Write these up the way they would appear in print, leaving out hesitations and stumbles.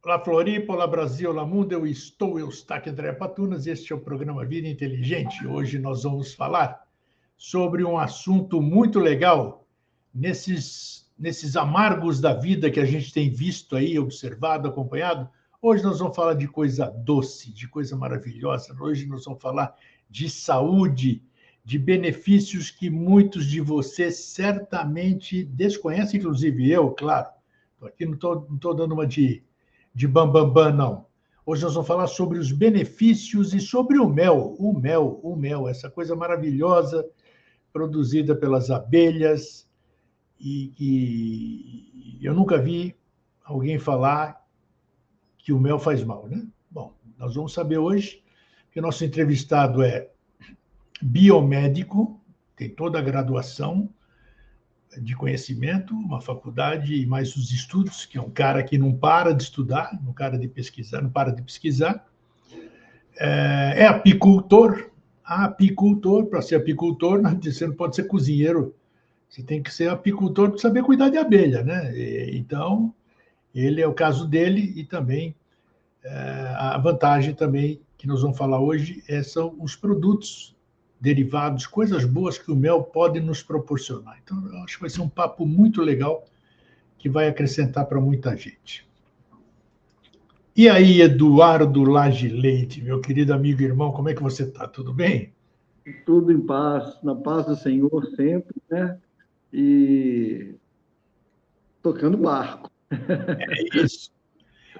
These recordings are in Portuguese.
Olá, Floripa, olá, Brasil, olá, mundo. Eu estou, Eustáquio André Patunas, e este é o programa Vida Inteligente. Hoje nós vamos falar sobre um assunto muito legal nesses amargos da vida que a gente tem visto aí, observado, acompanhado. Hoje nós vamos falar de coisa doce, de coisa maravilhosa. Hoje nós vamos falar de saúde, de benefícios que muitos de vocês certamente desconhecem, inclusive eu, claro. Aqui não estou dando uma de bam, não. Hoje nós vamos falar sobre os benefícios e sobre o mel, essa coisa maravilhosa produzida pelas abelhas e eu nunca vi alguém falar que o mel faz mal, né? Bom, nós vamos saber hoje que o nosso entrevistado é biomédico, tem toda a graduação de conhecimento, uma faculdade e mais os estudos, que é um cara que não para de estudar, não para de pesquisar. É apicultor. Para ser apicultor, você não pode ser cozinheiro, você tem que ser apicultor para saber cuidar de abelha, né? Então, ele é o caso dele e também a vantagem também que nós vamos falar hoje são os produtos derivados, coisas boas que o mel pode nos proporcionar. Então, eu acho que vai ser um papo muito legal que vai acrescentar para muita gente. E aí, Eduardo Lage Leite, meu querido amigo e irmão, como é que você está? Tudo bem? Tudo em paz, na paz do Senhor sempre, né? E tocando barco. É isso.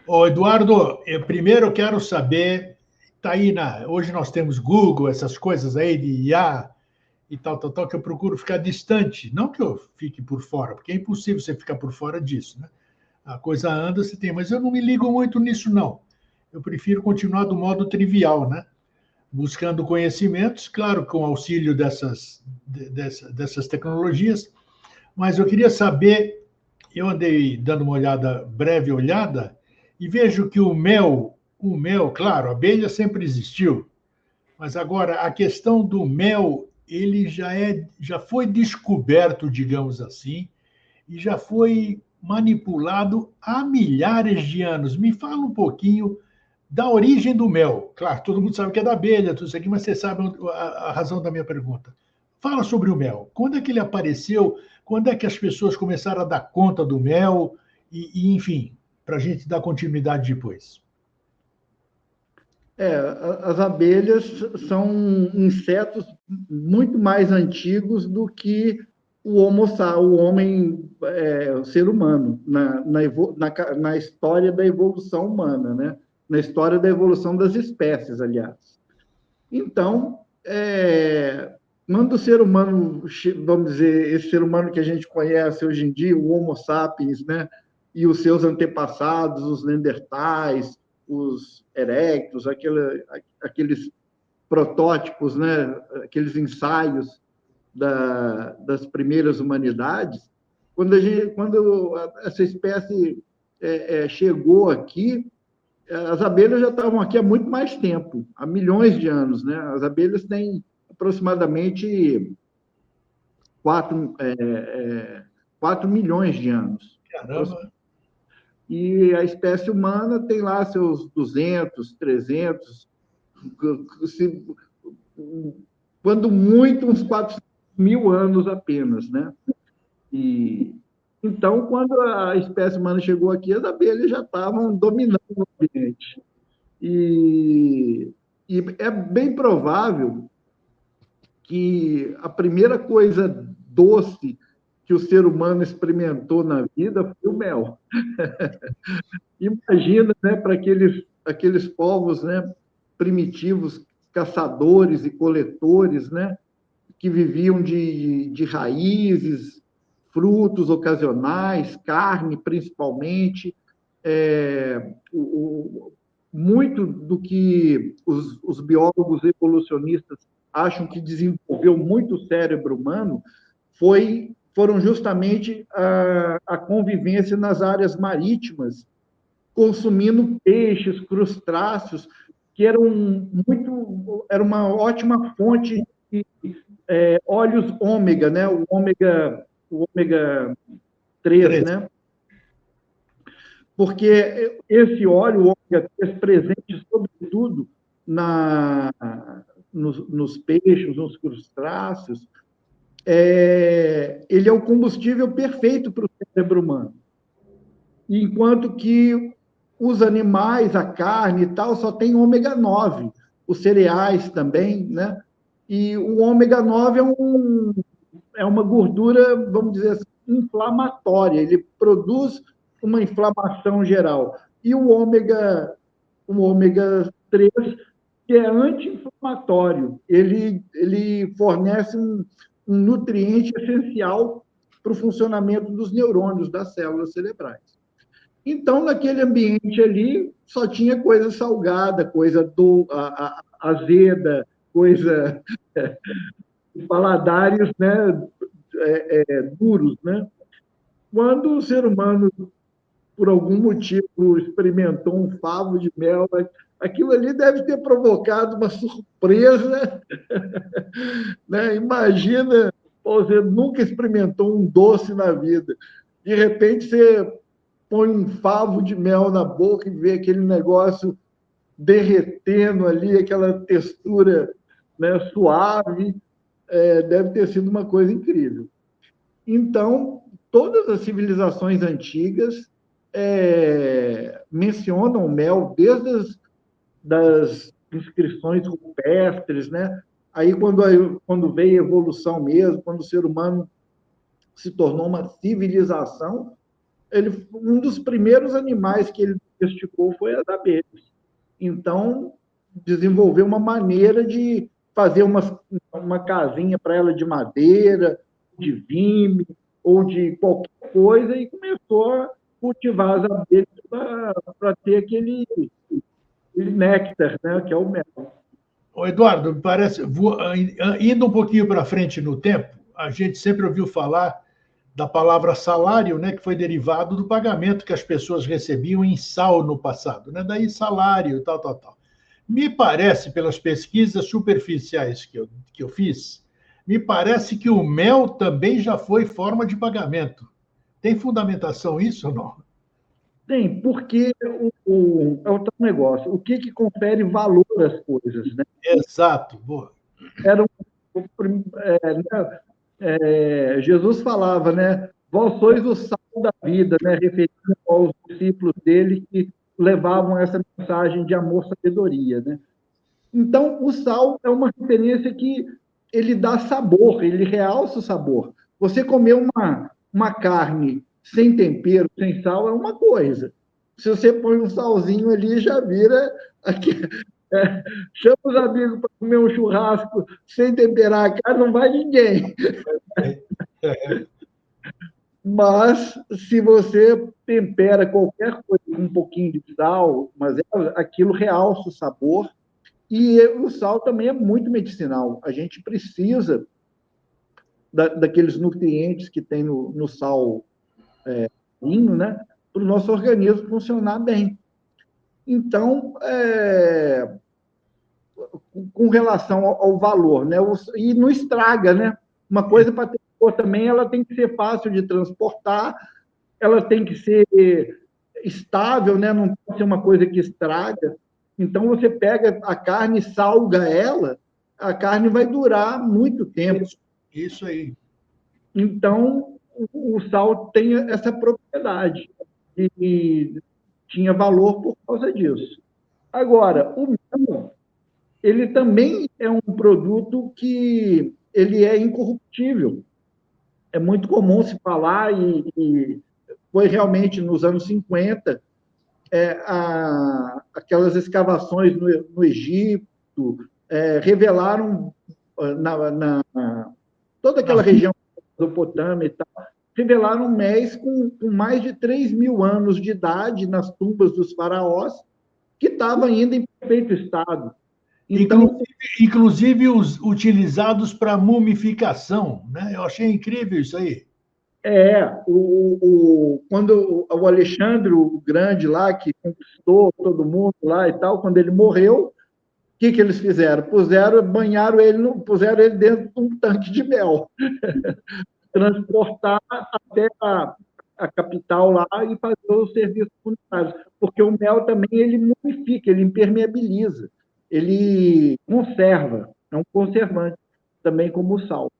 Ô, Eduardo, primeiro eu quero saber, tá aí hoje nós temos Google, essas coisas aí de IA e tal, que eu procuro ficar distante. Não que eu fique por fora, porque é impossível você ficar por fora disso, né? A coisa anda, você tem, mas eu não me ligo muito nisso, não. Eu prefiro continuar do modo trivial, né? Buscando conhecimentos, claro, com auxílio dessas tecnologias, mas eu queria saber, eu andei dando uma breve olhada, e vejo que o mel, claro, a abelha sempre existiu, mas agora a questão do mel, ele já foi descoberto, digamos assim, e já foi manipulado há milhares de anos. Me fala um pouquinho da origem do mel. Claro, todo mundo sabe que é da abelha, tudo isso aqui, mas você sabe a razão da minha pergunta. Fala sobre o mel. Quando é que ele apareceu? Quando é que as pessoas começaram a dar conta do mel? Enfim, para a gente dar continuidade depois. As abelhas são insetos muito mais antigos do que o homem, o ser humano, na história da evolução humana, né? Na história da evolução das espécies, aliás. Então, quando o ser humano, vamos dizer, esse ser humano que a gente conhece hoje em dia, o Homo sapiens, né? E os seus antepassados, os Neandertais, os erectos, aqueles protótipos, né? Aqueles ensaios das primeiras humanidades, quando essa espécie chegou aqui, as abelhas já estavam aqui há muito mais tempo, há milhões de anos, né? As abelhas têm aproximadamente 4 milhões de anos. Caramba! E a espécie humana tem lá seus 200, 300, quando muito, uns 400 mil anos apenas, né? Então, quando a espécie humana chegou aqui, as abelhas já estavam dominando o ambiente. E é bem provável que a primeira coisa doce que o ser humano experimentou na vida foi o mel. Imagina, né, para aqueles povos, né, primitivos, caçadores e coletores, né, que viviam de raízes, frutos ocasionais, carne principalmente. Muito do que os biólogos evolucionistas acham que desenvolveu muito o cérebro humano foram justamente a convivência nas áreas marítimas, consumindo peixes, crustáceos, que era uma ótima fonte de óleos ômega, né? O ômega 3, né? porque esse óleo, o ômega 3, presente sobretudo nos peixes, nos crustáceos, ele é o combustível perfeito para o cérebro humano. Enquanto que os animais, a carne e tal, só tem ômega 9, os cereais também, né? E o ômega 9 é uma gordura, vamos dizer assim, inflamatória, ele produz uma inflamação geral. E o ômega 3, que é anti-inflamatório, ele fornece um nutriente essencial para o funcionamento dos neurônios, das células cerebrais. Então, naquele ambiente ali, só tinha coisa salgada, coisa azeda, coisa paladares, né, duros, né? Quando o ser humano, por algum motivo, experimentou um favo de mel, aquilo ali deve ter provocado uma surpresa, né? Imagina, você nunca experimentou um doce na vida, de repente você põe um favo de mel na boca e vê aquele negócio derretendo ali, aquela textura, né, suave, deve ter sido uma coisa incrível. Então, todas as civilizações antigas mencionam o mel, desde das inscrições rupestres, né? Aí, quando veio a evolução mesmo, quando o ser humano se tornou uma civilização, um dos primeiros animais que ele domesticou foi as abelhas. Então, desenvolveu uma maneira de fazer uma casinha para ela de madeira, de vime, ou de qualquer coisa, e começou a cultivar as abelhas para ter aquele néctar, né, que é o mel. Ô Eduardo, me parece, indo um pouquinho para frente no tempo, a gente sempre ouviu falar da palavra salário, né, que foi derivado do pagamento que as pessoas recebiam em sal no passado, né? Daí salário, tal, tal, tal. Me parece, pelas pesquisas superficiais que eu fiz, me parece que o mel também já foi forma de pagamento. Tem fundamentação isso ou não? Tem, porque é outro negócio. O que confere valor às coisas, né? Exato, boa. Era Jesus falava, né? Vós sois o sal da vida, né? Referindo aos discípulos dele que levavam essa mensagem de amor, sabedoria, né? Então, o sal é uma referência que ele dá sabor, ele realça o sabor. Você comer uma carne sem tempero, sem sal, é uma coisa. Se você põe um salzinho ali, já vira. Aqui, chama os amigos para comer um churrasco sem temperar a carne, não vai ninguém. Mas, se você tempera qualquer coisa com um pouquinho de sal, mas aquilo realça o sabor. E o sal também é muito medicinal. A gente precisa daqueles nutrientes que tem no sal marinho, né? Para o nosso organismo funcionar bem. Então, com relação ao valor, né? E não estraga, né? Uma coisa para ter também, ela tem que ser fácil de transportar, ela tem que ser estável, né? Não pode ser uma coisa que estraga. Então, você pega a carne, salga ela, a carne vai durar muito tempo. Isso aí. Então, o sal tem essa propriedade e tinha valor por causa disso. Agora, o mel, ele também é um produto que ele é incorruptível. É muito comum se falar, e foi realmente nos anos 50, aquelas escavações no Egito revelaram toda aquela região da Mesopotâmia e tal, revelaram méis com mais de 3 mil anos de idade nas tumbas dos faraós, que estavam ainda em perfeito estado. Então, inclusive os utilizados para mumificação, né? Eu achei incrível isso aí. Quando o Alexandre o Grande lá, que conquistou todo mundo lá e tal, quando ele morreu, o que eles fizeram? Puseram ele dentro de um tanque de mel, transportar até a capital lá e fazer os serviços funerários, porque o mel também ele mumifica, ele impermeabiliza, ele conserva, é um conservante, também como o sal.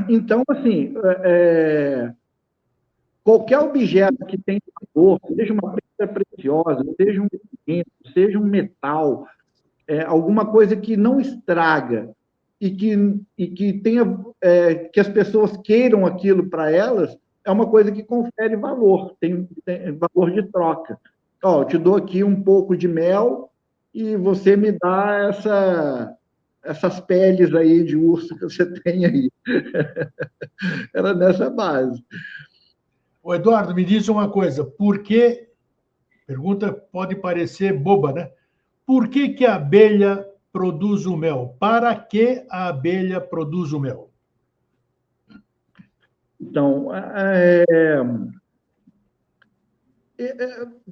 Então, assim, qualquer objeto que tem valor, seja uma pedra preciosa, seja um elemento, seja um metal, alguma coisa que não estraga e que tenha que as pessoas queiram aquilo para elas, é uma coisa que confere valor, tem valor de troca. Ó, eu te dou aqui um pouco de mel e você me dá essas peles aí de urso que você tem aí. Era nessa base. O Eduardo, me diz uma coisa, por que, pergunta pode parecer boba, né? Por que que a abelha produz o mel? Para que a abelha produz o mel? Então,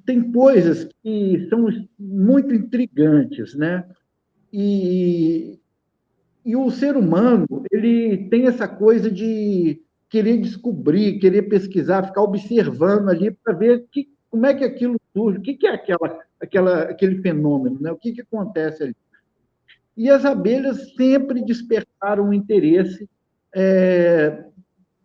tem coisas que são muito intrigantes, né? E, e o ser humano, ele tem essa coisa de querer descobrir, querer pesquisar, ficar observando ali para ver como é que aquilo surge, o que é aquele fenômeno, né? O que acontece ali. E as abelhas sempre despertaram o interesse é,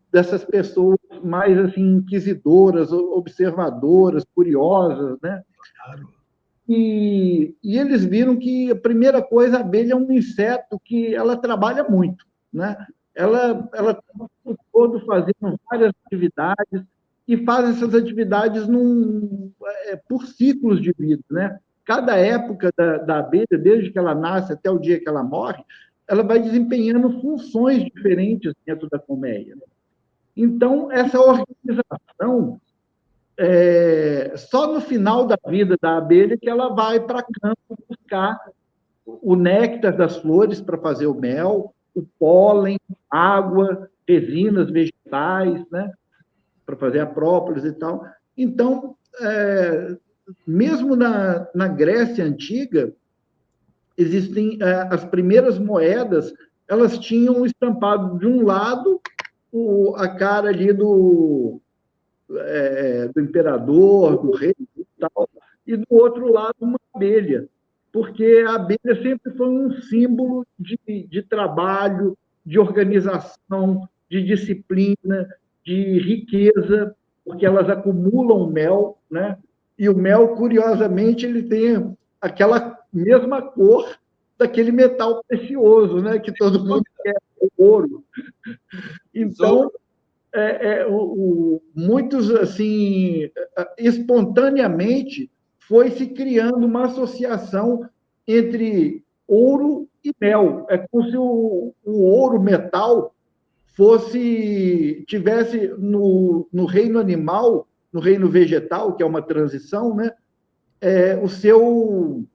dessas pessoas mais assim inquisidoras, observadoras, curiosas, né? Claro. E eles viram que a primeira coisa, a abelha é um inseto que ela trabalha muito, né? Ela está o tempo todo fazendo várias atividades e faz essas atividades por ciclos de vida, né? Cada época da abelha, desde que ela nasce até o dia que ela morre, ela vai desempenhando funções diferentes dentro da colmeia, né? Então, essa organização só no final da vida da abelha que ela vai para campo buscar o néctar das flores para fazer o mel, o pólen, água, resinas vegetais, né, para fazer a própolis e tal. Então, mesmo na Grécia Antiga, existem as primeiras moedas, elas tinham estampado de um lado a cara ali do imperador, do rei e tal, e do outro lado uma abelha, porque a abelha sempre foi um símbolo de trabalho, de organização, de disciplina, de riqueza, porque elas acumulam mel, né? E o mel, curiosamente, ele tem aquela mesma cor daquele metal precioso, né? Que todo mundo quer, o ouro. Então, muitos, assim, espontaneamente, foi se criando uma associação entre ouro e mel. É como se o ouro metal tivesse no reino animal, no reino vegetal, que é uma transição, né? O seu,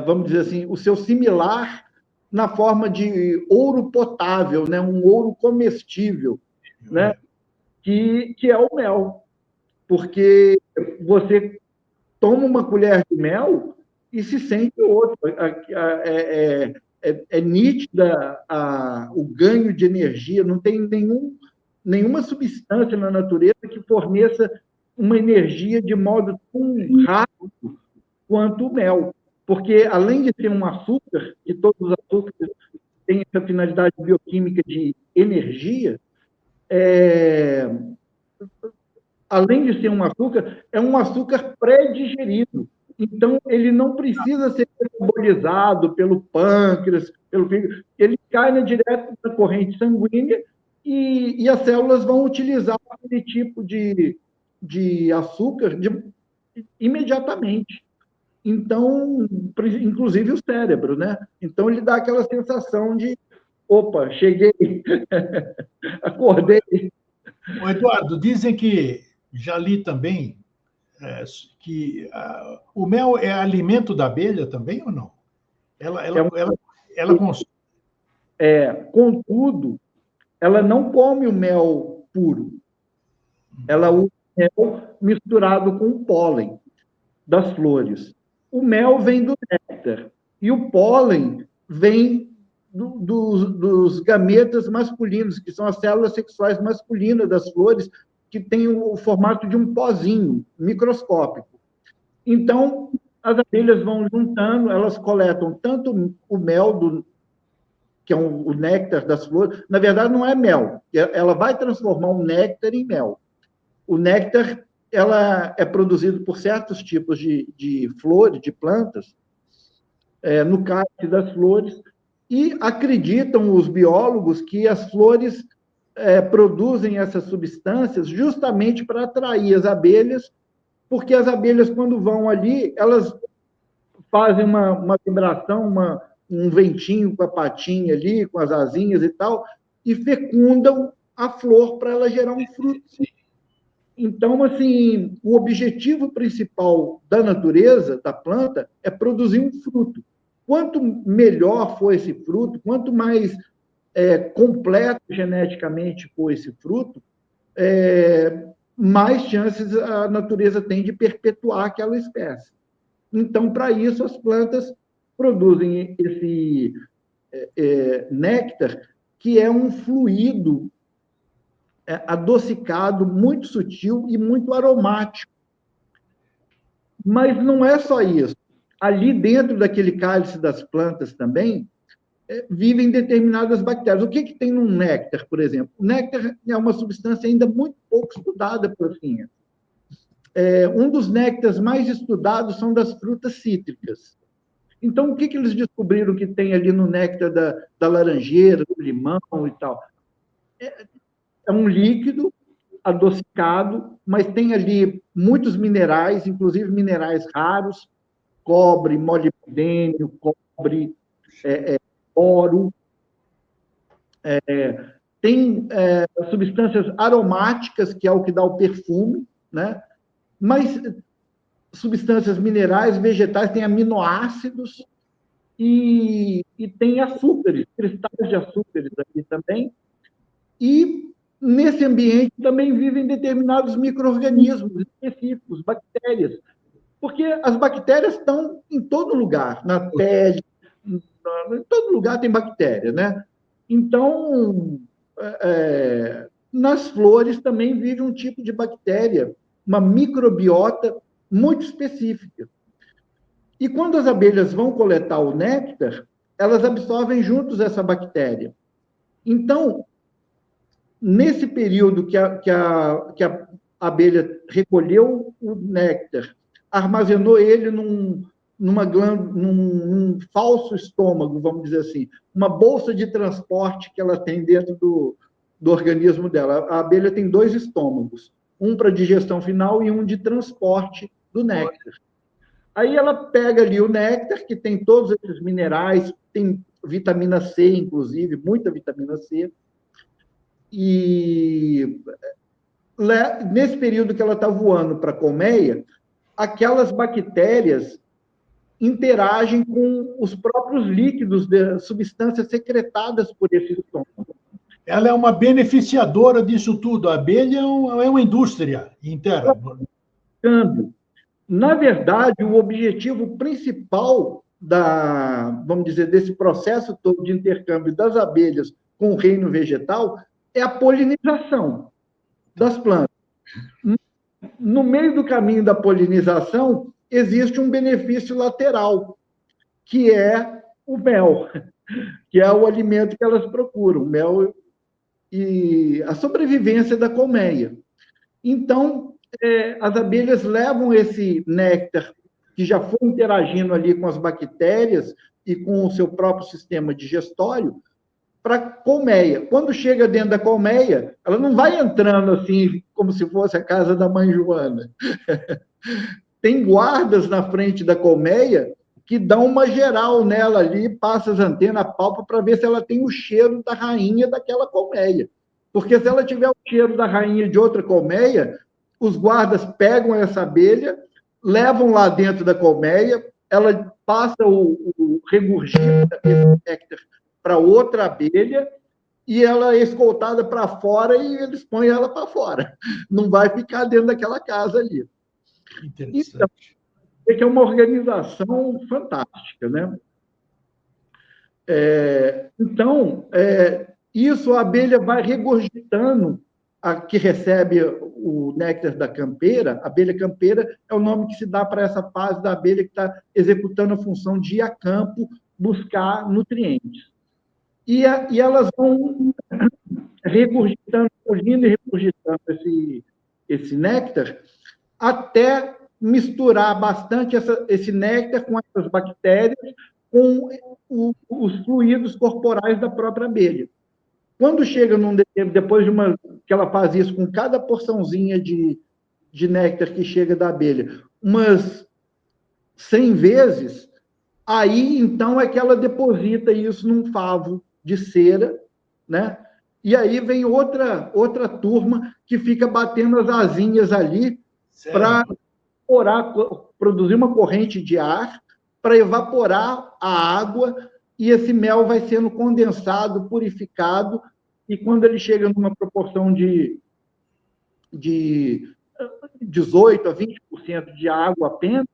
vamos dizer assim, o seu similar na forma de ouro potável, né? Um ouro comestível, né? Que é o mel, porque você toma uma colher de mel e se sente outro. É nítida o ganho de energia, não tem nenhuma substância na natureza que forneça uma energia de modo tão rápido quanto o mel. Porque, além de ser um açúcar, e todos os açúcares têm essa finalidade bioquímica de energia, além de ser um açúcar, é um açúcar pré-digerido. Então, ele não precisa ser metabolizado pelo pâncreas, pelo fígado. Ele cai direto na corrente sanguínea e as células vão utilizar aquele tipo de açúcar imediatamente. Então, inclusive o cérebro, né? Então, ele dá aquela sensação de, opa, cheguei, acordei. O Eduardo, dizem que, já li também, que o mel é alimento da abelha também ou não? Ela consome. Contudo, ela não come o mel puro. Ela usa o mel misturado com o pólen das flores. O mel vem do néctar e o pólen vem dos gametas masculinos, que são as células sexuais masculinas das flores, que têm o formato de um pozinho microscópico. Então, as abelhas vão juntando, elas coletam tanto o mel, que é o néctar das flores. Na verdade, não é mel, ela vai transformar o néctar em mel. O néctar ela é produzido por certos tipos de flores, de plantas, no cálice das flores, e acreditam os biólogos que as flores produzem essas substâncias justamente para atrair as abelhas, porque as abelhas, quando vão ali, elas fazem uma vibração, um ventinho com a patinha ali, com as asinhas e tal, e fecundam a flor para ela gerar um fruto. Então, assim, o objetivo principal da natureza, da planta, é produzir um fruto. Quanto melhor for esse fruto, quanto mais completo geneticamente for esse fruto, mais chances a natureza tem de perpetuar aquela espécie. Então, para isso, as plantas produzem esse néctar, que é um fluido adocicado, muito sutil e muito aromático. Mas não é só isso. Ali dentro daquele cálice das plantas também vivem determinadas bactérias. O que tem no néctar, por exemplo? O néctar é uma substância ainda muito pouco estudada por ciência. Um dos néctares mais estudados são das frutas cítricas. Então, o que eles descobriram que tem ali no néctar da laranjeira, do limão e tal? É um líquido adocicado, mas tem ali muitos minerais, inclusive minerais raros, cobre, molibdênio, cobre, ouro. Tem substâncias aromáticas, que é o que dá o perfume, né? Mas substâncias minerais, vegetais, tem aminoácidos e tem açúcares, cristais de açúcares aqui também. E nesse ambiente também vivem determinados micro-organismos específicos, bactérias, porque as bactérias estão em todo lugar, na pele, em todo lugar tem bactéria, né? Então, nas flores também vive um tipo de bactéria, uma microbiota muito específica. E quando as abelhas vão coletar o néctar, elas absorvem juntos essa bactéria. Então, nesse período que a abelha recolheu o néctar, armazenou ele num falso estômago, vamos dizer assim, uma bolsa de transporte que ela tem dentro do organismo dela. A abelha tem 2 estômagos, um para digestão final e um de transporte do néctar. Aí ela pega ali o néctar, que tem todos esses minerais, tem vitamina C, inclusive, muita vitamina C, e nesse período que ela está voando para a colmeia, aquelas bactérias interagem com os próprios líquidos, substâncias secretadas por esse estômago. Ela é uma beneficiadora disso tudo. A abelha é uma indústria inteira. Câmbio. Na verdade, o objetivo principal vamos dizer, desse processo todo de intercâmbio das abelhas com o reino vegetal é a polinização das plantas. No meio do caminho da polinização, existe um benefício lateral, que é o mel, que é o alimento que elas procuram, o mel e a sobrevivência da colmeia. Então, as abelhas levam esse néctar, que já foi interagindo ali com as bactérias e com o seu próprio sistema digestório, para a colmeia. Quando chega dentro da colmeia, ela não vai entrando assim, como se fosse a casa da mãe Joana. Tem guardas na frente da colmeia que dão uma geral nela ali, passa as antenas, palpa para ver se ela tem o cheiro da rainha daquela colmeia. Porque se ela tiver o cheiro da rainha de outra colmeia, os guardas pegam essa abelha, levam lá dentro da colmeia, ela passa regurgita esse néctar para outra abelha e ela é escoltada para fora e eles põem ela para fora. Não vai ficar dentro daquela casa ali. Interessante. Então, é uma organização fantástica, né? Então, isso a abelha vai regurgitando, a que recebe o néctar da campeira. A abelha campeira é o nome que se dá para essa fase da abelha que está executando a função de ir a campo buscar nutrientes. E elas vão regurgitando, e regurgitando esse néctar, até misturar bastante esse néctar com essas bactérias, com os fluidos corporais da própria abelha. Quando chega depois que ela faz isso com cada porçãozinha de néctar que chega da abelha, umas 100 vezes, aí então é que ela deposita isso num favo de cera, né? E aí vem outra turma que fica batendo as asinhas ali para produzir uma corrente de ar, para evaporar a água, e esse mel vai sendo condensado, purificado, e quando ele chega numa proporção de 18% a 20% de água apenas,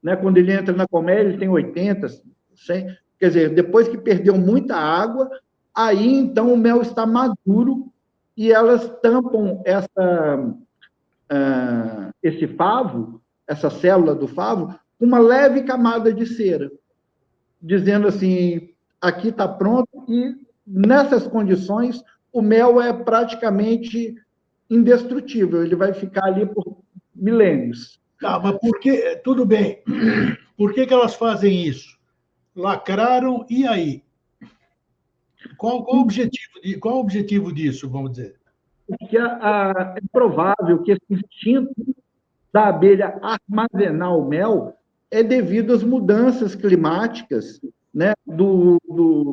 né? Quando ele entra na colmeia, ele tem 80%, 100%. Quer dizer, depois que perdeu muita água, aí então o mel está maduro e elas tampam esse favo, essa célula do favo, com uma leve camada de cera, dizendo assim, aqui está pronto, e nessas condições o mel é praticamente indestrutível, ele vai ficar ali por milênios. Tá, mas por que? Tudo bem. Por que elas fazem isso? Lacraram, e aí? Qual o objetivo disso, vamos dizer? Porque é provável que esse instinto da abelha armazenar o mel é devido às mudanças climáticas, né,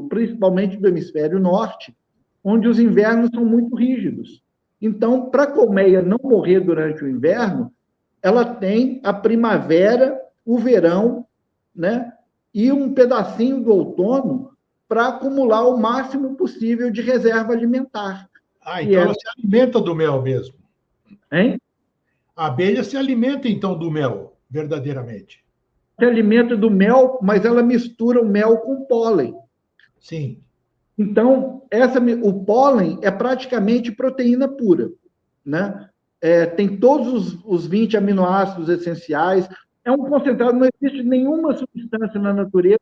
principalmente do hemisfério norte, onde os invernos são muito rígidos. Então, para a colmeia não morrer durante o inverno, ela tem a primavera, o verão, né, e um pedacinho do outono para acumular o máximo possível de reserva alimentar. Então ela se alimenta do mel mesmo. Hein? A abelha se alimenta, então, do mel, verdadeiramente. Se alimenta do mel, mas ela mistura o mel com pólen. Sim. Então, o pólen é praticamente proteína pura, né? Tem todos os 20 aminoácidos essenciais. É um concentrado, não existe nenhuma substância na natureza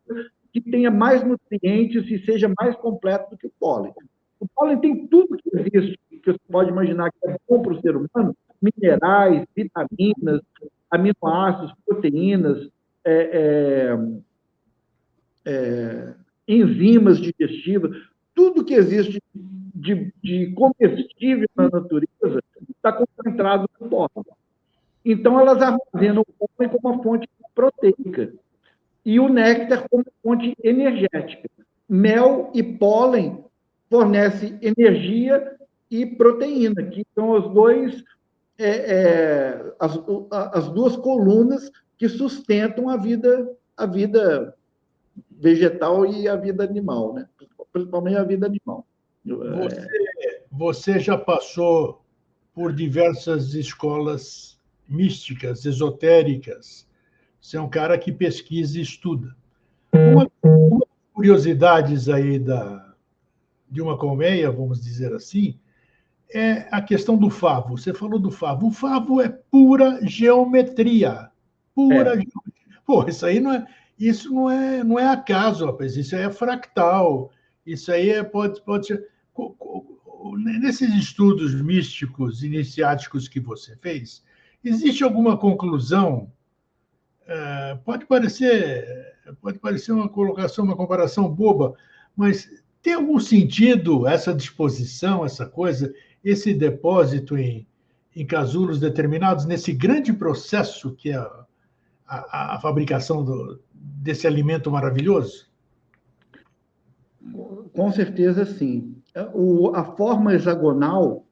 que tenha mais nutrientes e seja mais completo do que o pólen. O pólen tem tudo que existe, que você pode imaginar que é bom para o ser humano: minerais, vitaminas, aminoácidos, proteínas, enzimas digestivas, tudo que existe de comestível na natureza está concentrado no pólen. Então, elas armazenam o pólen como uma fonte proteica e o néctar como fonte energética. Mel e pólen fornecem energia e proteína, que são as duas colunas que sustentam a vida vegetal e a vida animal, né? Principalmente a vida animal. Você já passou por diversas escolas místicas, esotéricas. Você é um cara que pesquisa e estuda. Uma das curiosidades aí de uma colmeia, vamos dizer assim, é a questão do favo. Você falou do favo. O favo é pura geometria. Pura geometria. Pô, isso não é acaso, rapaz. Isso aí é fractal. Isso aí pode ser. Nesses estudos místicos iniciáticos que você fez, existe alguma conclusão? Pode parecer uma colocação, uma comparação boba, mas tem algum sentido essa disposição, essa coisa, esse depósito em casulos determinados, nesse grande processo que é a fabricação desse alimento maravilhoso? Com certeza, sim. A forma hexagonal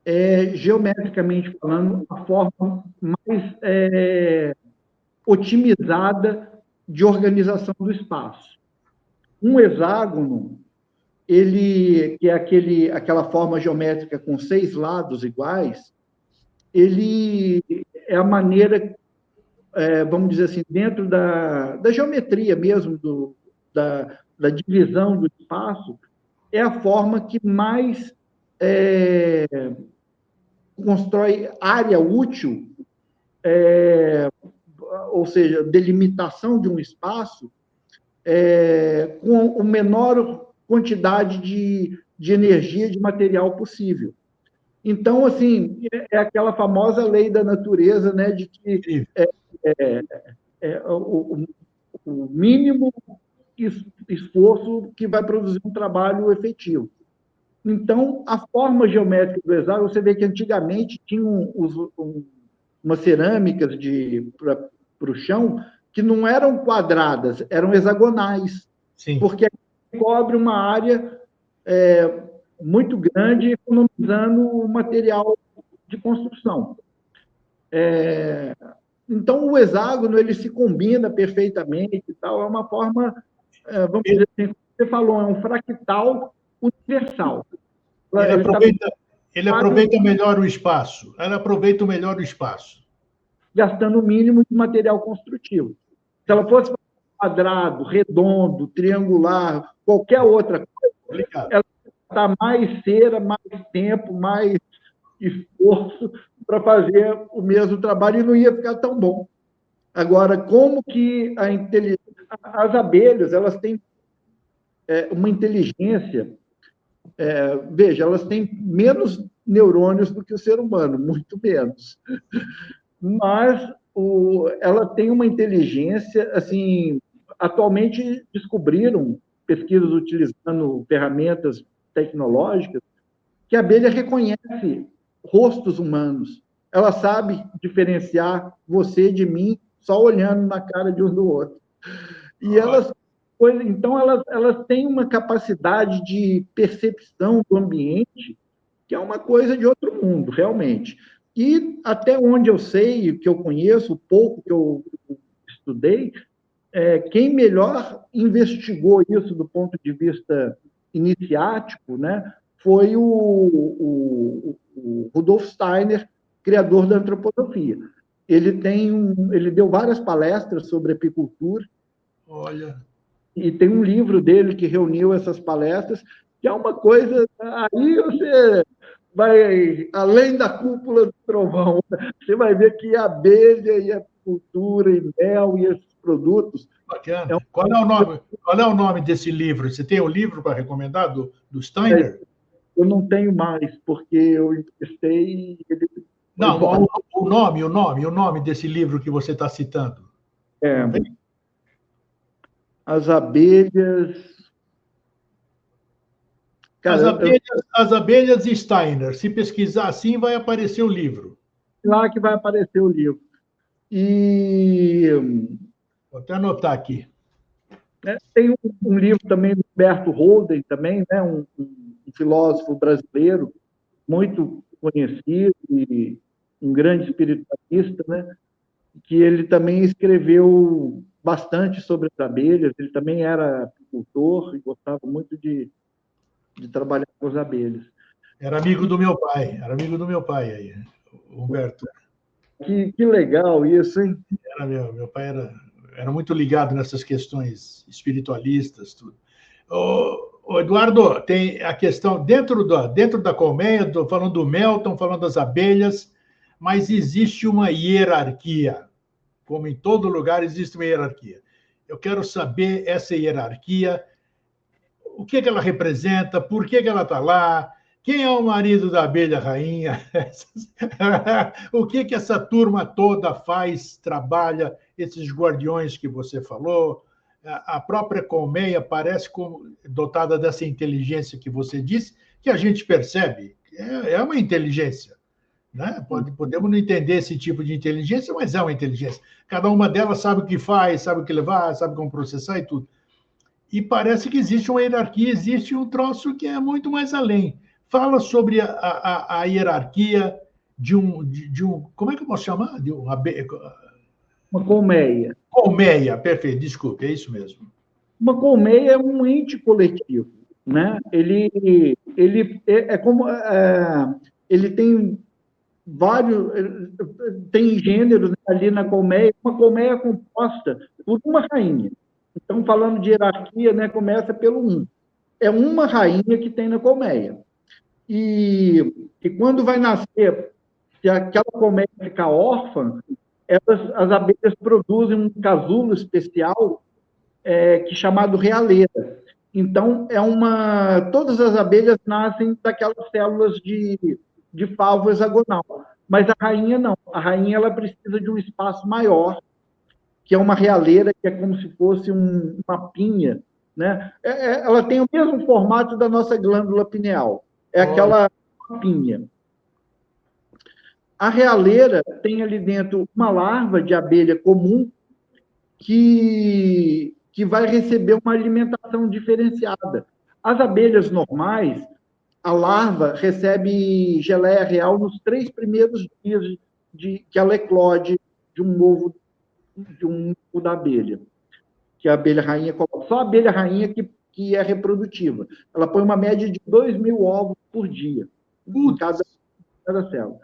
é, geometricamente falando, a forma mais otimizada de organização do espaço. Um hexágono, ele, que é aquela forma geométrica com 6 lados iguais, ele é a maneira, vamos dizer assim, dentro da geometria mesmo, da divisão do espaço, é a forma que mais constrói área útil, ou seja, delimitação de um espaço, com a menor quantidade de energia, de material possível. Então, assim, é aquela famosa lei da natureza, né, de que o mínimo esforço que vai produzir um trabalho efetivo. Então, a forma geométrica do hexágono, você vê que antigamente tinham umas cerâmicas para o chão que não eram quadradas, eram hexagonais. Sim. Porque cobre uma área muito grande, economizando o material de construção. Então, o hexágono ele se combina perfeitamente e tal, é uma forma, vamos dizer assim, como você falou, é um fractal universal. Ele aproveita melhor o espaço. Ela aproveita melhor o espaço. Gastando o mínimo de material construtivo. Se ela fosse quadrado, redondo, triangular, qualquer outra coisa, ela está mais cera, mais tempo, mais esforço para fazer o mesmo trabalho e não ia ficar tão bom. Agora, como que as abelhas, elas têm uma inteligência, veja, elas têm menos neurônios do que o ser humano, muito menos. Mas ela tem uma inteligência, assim, atualmente descobriram, pesquisas utilizando ferramentas tecnológicas, que a abelha reconhece rostos humanos. Ela sabe diferenciar você de mim só olhando na cara de um do outro. E então, elas têm uma capacidade de percepção do ambiente que é uma coisa de outro mundo, realmente. E até onde eu sei, que eu conheço, o pouco que eu estudei, quem melhor investigou isso do ponto de vista iniciático, né, foi o Rudolf Steiner, criador da antroposofia. Ele deu várias palestras sobre apicultura. Olha. E tem um livro dele que reuniu essas palestras, que é uma coisa. Aí você vai além da cúpula do trovão. Você vai ver que a abelha e a apicultura e mel e esses produtos. Bacana. Qual é o nome desse livro? Você tem um livro para recomendar do Steiner? Eu não tenho mais, porque eu emprestei. Não, o nome desse livro que você está citando. As abelhas. Cara, as abelhas e Steiner. Se pesquisar assim, vai aparecer o livro. Lá que vai aparecer o livro. E vou até anotar aqui. Tem um livro também do Humberto Holden, também, né, um filósofo brasileiro muito conhecido e um grande espiritualista, né, que ele também escreveu bastante sobre as abelhas. Ele também era apicultor e gostava muito de trabalhar com as abelhas. Era amigo do meu pai aí, Humberto. Que legal isso, hein? Meu pai era muito ligado nessas questões espiritualistas, tudo. O Eduardo, tem a questão dentro da colmeia, estou falando do mel, estão falando das abelhas, mas existe uma hierarquia. Como em todo lugar, existe uma hierarquia. Eu quero saber essa hierarquia, o que ela representa, por que ela está lá, quem é o marido da abelha rainha, o que essa turma toda faz, trabalha, esses guardiões que você falou. A própria colmeia parece dotada dessa inteligência que você disse, que a gente percebe. É uma inteligência. Né? Podemos não entender esse tipo de inteligência, mas é uma inteligência. Cada uma delas sabe o que faz, sabe o que levar, sabe como processar e tudo. E parece que existe uma hierarquia, existe um troço que é muito mais além. Fala sobre a hierarquia de um. Como é que eu posso chamar? Uma colmeia. Colmeia, perfeito, desculpe, é isso mesmo. Uma colmeia é um ente coletivo, né? Ele é como ele tem vários, tem gêneros ali na colmeia. Uma colmeia é composta por uma rainha. Então, falando de hierarquia, né, começa pelo 1. É uma rainha que tem na colmeia. E quando vai nascer, se aquela colmeia ficar órfã, as abelhas produzem um casulo especial que é chamado realeira. Então, todas as abelhas nascem daquelas células de favo hexagonal. Mas a rainha não. A rainha ela precisa de um espaço maior, que é uma realeira, que é como se fosse uma pinha, né? Ela tem o mesmo formato da nossa glândula pineal. É aquela pinha. A realeira tem ali dentro uma larva de abelha comum que vai receber uma alimentação diferenciada. As abelhas normais, a larva recebe geleia real nos 3 primeiros dias que ela eclode de um ovo da abelha, que a abelha rainha coloca. Só a abelha rainha que é reprodutiva. Ela põe uma média de 2.000 ovos por dia em cada célula.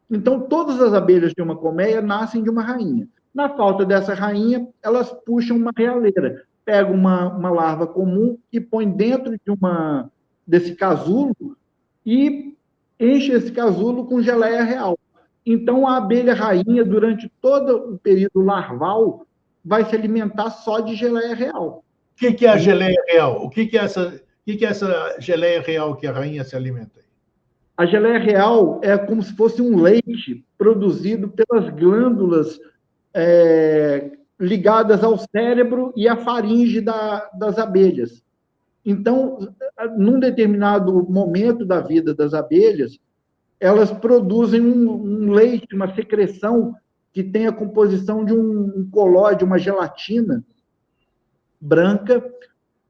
Então, todas as abelhas de uma colmeia nascem de uma rainha. Na falta dessa rainha, elas puxam uma realeira, pegam uma larva comum e põe dentro desse casulo e enche esse casulo com geleia real. Então, a abelha rainha, durante todo o período larval, vai se alimentar só de geleia real. O que é a geleia real? O que é essa geleia real que a rainha se alimenta? A geleia real é como se fosse um leite produzido pelas glândulas ligadas ao cérebro e à faringe das abelhas. Então, num determinado momento da vida das abelhas, elas produzem um leite, uma secreção que tem a composição de um colóide, uma gelatina branca,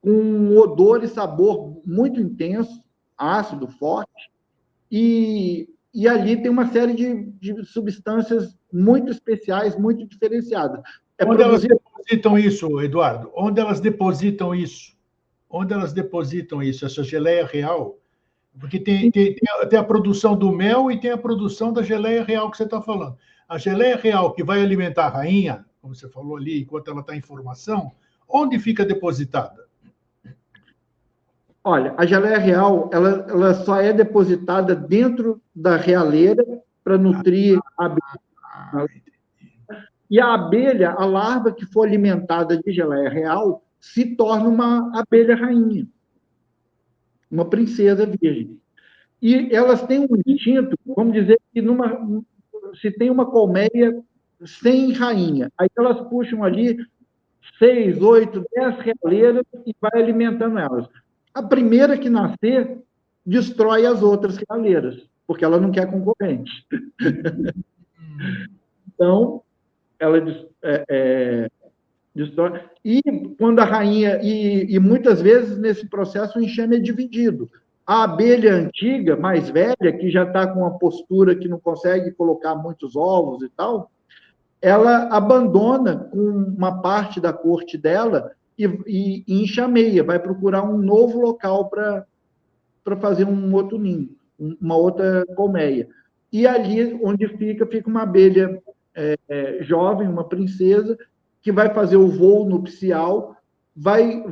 com um odor e sabor muito intenso, ácido, forte, e ali tem uma série de substâncias muito especiais, muito diferenciadas. Onde elas depositam isso, Eduardo? Onde elas depositam isso? Onde elas depositam isso, essa geleia real? Porque tem a produção do mel e tem a produção da geleia real que você está falando. A geleia real que vai alimentar a rainha, como você falou ali, enquanto ela está em formação, onde fica depositada? Olha, a geleia real, ela só é depositada dentro da realeira para nutrir a abelha. E a abelha, a larva que for alimentada de geleia real, se torna uma abelha rainha, uma princesa virgem. E elas têm um instinto, vamos dizer que se tem uma colmeia sem rainha, aí elas puxam ali 6, 8, 10 realeiras e vai alimentando elas. A primeira que nascer destrói as outras realeiras, porque ela não quer concorrente. Então, ela destrói. E quando a rainha... E muitas vezes, nesse processo, o enxame é dividido. A abelha antiga, mais velha, que já está com uma postura que não consegue colocar muitos ovos e tal, ela abandona com uma parte da corte dela e enxameia, vai procurar um novo local para fazer um outro ninho, uma outra colmeia. E ali onde fica uma abelha jovem, uma princesa, que vai fazer o voo nupcial, vai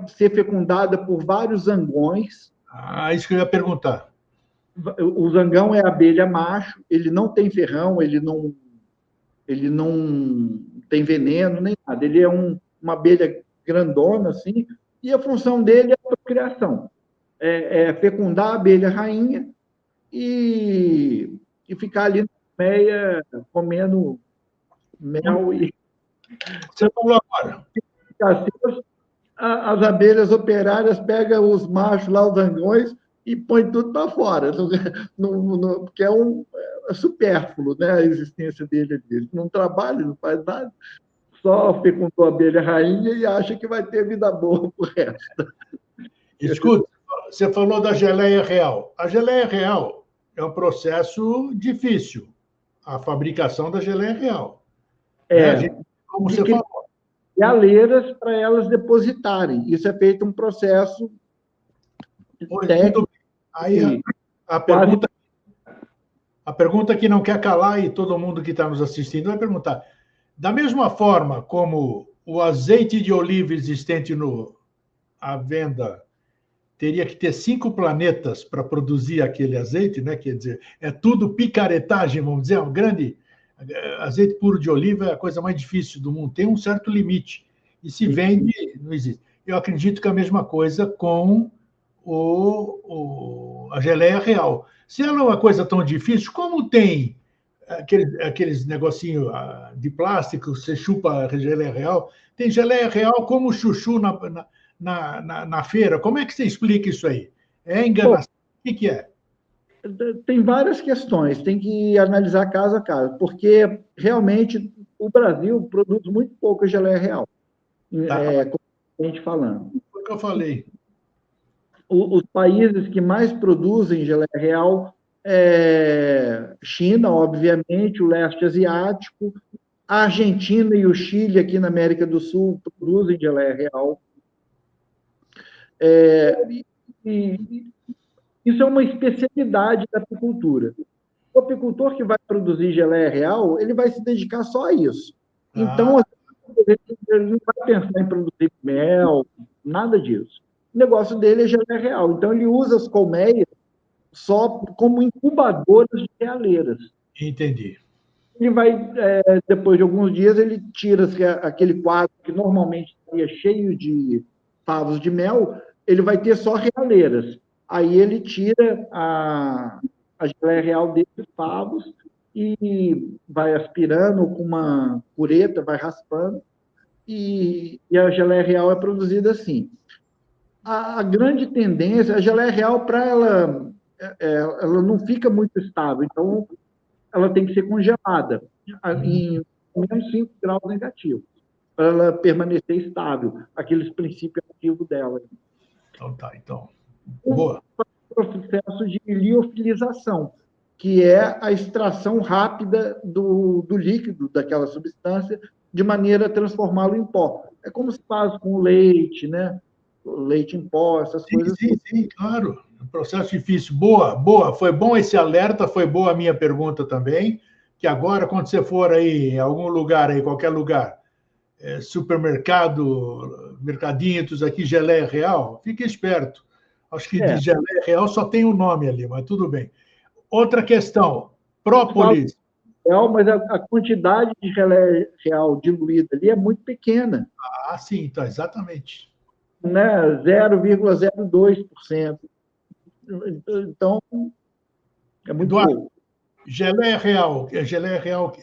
ser fecundada por vários zangões. Isso que eu ia perguntar. O zangão é a abelha macho, ele não tem ferrão, ele não tem veneno nem nada. Ele é uma abelha grandona, assim, e a função dele é a procriação. É fecundar a abelha rainha e ficar ali na colmeia comendo mel e... Você falou agora. As abelhas operárias pegam os machos lá, os zangões, e põe tudo para fora, porque é supérfluo, né, a existência dele ali. Ele não trabalha, não faz nada, só fecundou a abelha rainha e acha que vai ter vida boa pro resto. Escuta, você falou da geleia real. A geleia real é um processo difícil, a fabricação da geleia real. Como você falou. Galeiras para elas depositarem. Isso é feito um processo técnico. Aí a pergunta que não quer calar, e todo mundo que está nos assistindo vai perguntar: da mesma forma como o azeite de oliva existente à venda teria que ter 5 planetas para produzir aquele azeite, né? Quer dizer, é tudo picaretagem, vamos dizer, um grande azeite puro de oliva é a coisa mais difícil do mundo, tem um certo limite e se vende, não existe. Eu acredito que é a mesma coisa com a geleia real. Se ela é uma coisa tão difícil, como tem aqueles negocinhos de plástico, você chupa a geleia real, tem geleia real como chuchu na feira. Como é que você explica isso aí? É enganação? O que é? Tem várias questões, tem que analisar caso a caso, porque realmente o Brasil produz muito pouca geleia real, Tá, como falando. foi o que eu falei. Os países que mais produzem geleia real é China, obviamente, o leste asiático, a Argentina e o Chile, aqui na América do Sul, produzem geleia real. E isso é uma especialidade da apicultura. O apicultor que vai produzir geleia real, ele vai se dedicar só a isso. Então, ele não vai pensar em produzir mel, nada disso. O negócio dele é geleia real. Então, ele usa as colmeias só como incubadoras de realeiras. Entendi. Ele vai, depois de alguns dias, ele tira aquele quadro que normalmente estaria cheio de favos de mel, ele vai ter só realeiras. Aí ele tira a geleia real desses favos e vai aspirando com uma cureta, vai raspando, e a geleia real é produzida assim. A grande tendência, a geleia real, para ela não fica muito estável, então ela tem que ser congelada em menos 5 graus negativos, para ela permanecer estável, aqueles princípios ativos dela. Então tá, então. Boa. O processo de liofilização, que é a extração rápida do líquido daquela substância, de maneira a transformá-lo em pó. É como se faz com o leite, né? O leite em pó, essas coisas. Sim, claro. Um processo difícil. Boa, boa. Foi bom esse alerta, foi boa a minha pergunta também. Que agora, quando você for aí em algum lugar, aí, qualquer lugar, supermercado, mercadinhos aqui, geleia real, fique esperto. Acho que de geleia real só tem o nome ali, mas tudo bem. Outra questão, própolis. Mas a quantidade de geleia real diluída ali é muito pequena. Ah, sim, então, exatamente. Né? 0,02%. Então, é muito Eduardo, pouco. geleia real, geleia real,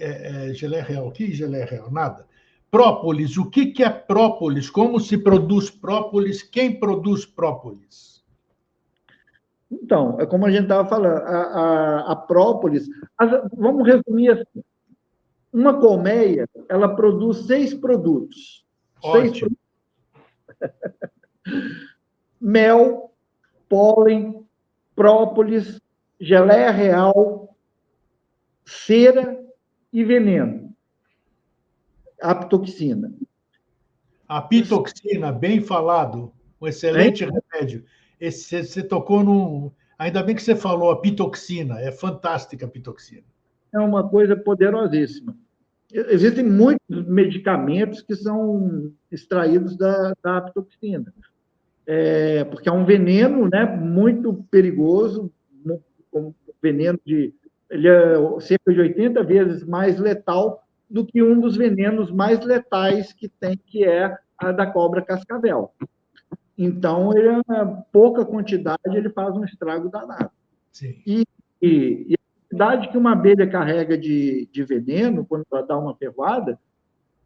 geleia real, que geleia real? Nada. Própolis, o que é própolis? Como se produz própolis? Quem produz própolis? Então, é como a gente estava falando, a própolis, vamos resumir assim, uma colmeia, ela produz 6 produtos. Ótimo. 6 produtos. Mel, pólen, própolis, geleia real, cera e veneno. Apitoxina. A pitoxina, bem falado, um excelente remédio. Você tocou num. Ainda bem que você falou a pitoxina, é fantástica a pitoxina. É uma coisa poderosíssima. Existem muitos medicamentos que são extraídos da apitoxina, porque é um veneno, né, muito perigoso, um veneno ele é cerca de 80 vezes mais letal do que um dos venenos mais letais que tem, que é a da cobra cascavel. Então, pouca quantidade, ele faz um estrago danado. Sim. E a quantidade que uma abelha carrega de veneno, quando ela dá uma ferroada,